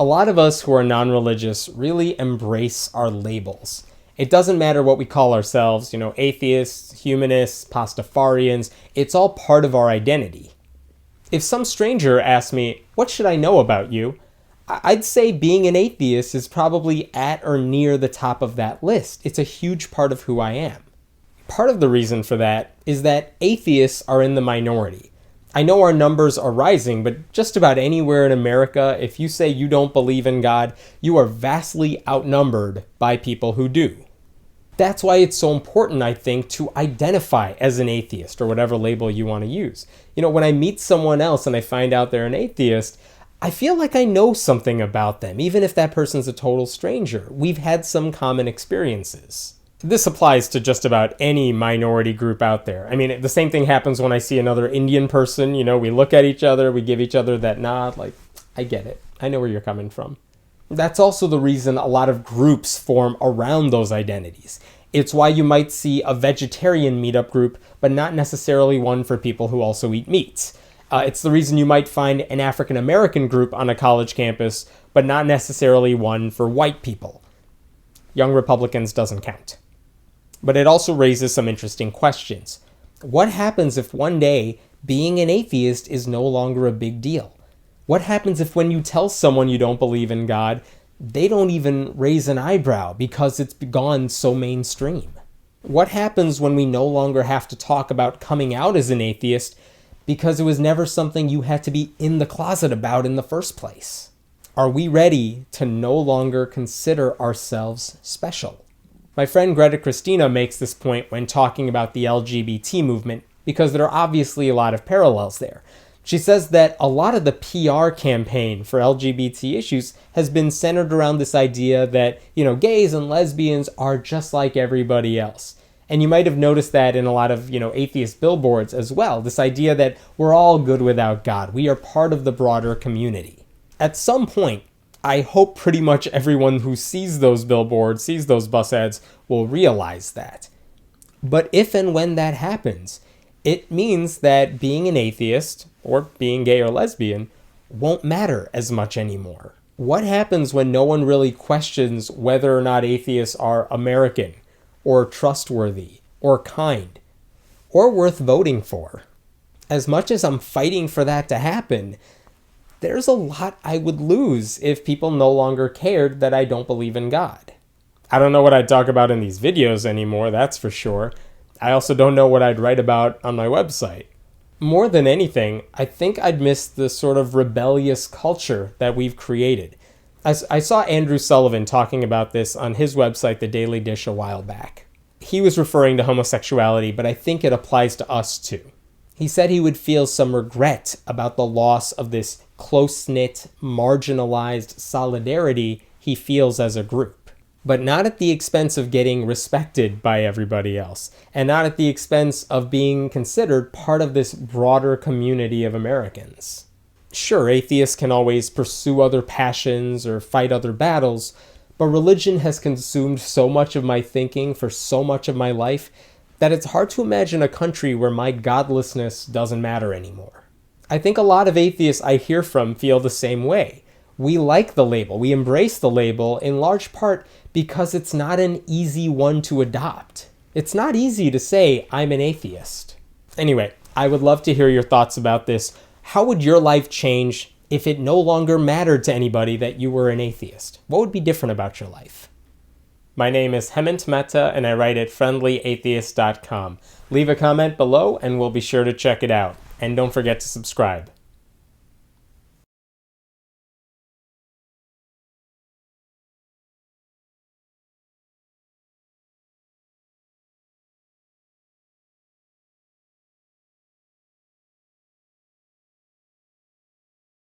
A lot of us who are non-religious really embrace our labels. It doesn't matter what we call ourselves, atheists, humanists, Pastafarians, it's all part of our identity. If some stranger asked me, what should I know about you? I'd say being an atheist is probably at or near the top of that list. It's a huge part of who I am. Part of the reason for that is that atheists are in the minority. I know our numbers are rising, but just about anywhere in America, if you say you don't believe in God, you are vastly outnumbered by people who do. That's why it's so important, I think, to identify as an atheist, or whatever label you want to use. When I meet someone else and I find out they're an atheist, I feel like I know something about them, even if that person's a total stranger. We've had some common experiences. This applies to just about any minority group out there. The same thing happens when I see another Indian person. We look at each other, we give each other that nod, like, I get it. I know where you're coming from. That's also the reason a lot of groups form around those identities. It's why you might see a vegetarian meetup group, but not necessarily one for people who also eat meat. It's the reason you might find an African American group on a college campus, but not necessarily one for white people. Young Republicans doesn't count. But it also raises some interesting questions. What happens if one day being an atheist is no longer a big deal? What happens if when you tell someone you don't believe in God, they don't even raise an eyebrow because it's gone so mainstream? What happens when we no longer have to talk about coming out as an atheist because it was never something you had to be in the closet about in the first place? Are we ready to no longer consider ourselves special? My friend Greta Christina makes this point when talking about the LGBT movement because there are obviously a lot of parallels there. She says that a lot of the PR campaign for LGBT issues has been centered around this idea that, gays and lesbians are just like everybody else. And you might have noticed that in a lot of, atheist billboards as well, this idea that we're all good without God. We are part of the broader community. At some point, I hope pretty much everyone who sees those billboards, sees those bus ads, will realize that. But if and when that happens, it means that being an atheist, or being gay or lesbian, won't matter as much anymore. What happens when no one really questions whether or not atheists are American, or trustworthy, or kind, or worth voting for? As much as I'm fighting for that to happen, there's a lot I would lose if people no longer cared that I don't believe in God. I don't know what I'd talk about in these videos anymore, that's for sure. I also don't know what I'd write about on my website. More than anything, I think I'd miss the sort of rebellious culture that we've created. I saw Andrew Sullivan talking about this on his website, The Daily Dish, a while back. He was referring to homosexuality, but I think it applies to us too. He said he would feel some regret about the loss of this close-knit, marginalized solidarity he feels as a group, but not at the expense of getting respected by everybody else, and not at the expense of being considered part of this broader community of Americans. Sure, atheists can always pursue other passions or fight other battles, but religion has consumed so much of my thinking for so much of my life that it's hard to imagine a country where my godlessness doesn't matter anymore. I think a lot of atheists I hear from feel the same way. We like the label, we embrace the label in large part because it's not an easy one to adopt. It's not easy to say, I'm an atheist. Anyway, I would love to hear your thoughts about this. How would your life change if it no longer mattered to anybody that you were an atheist? What would be different about your life? My name is Hemant Mehta, and I write at friendlyatheist.com. Leave a comment below, and we'll be sure to check it out. And don't forget to subscribe.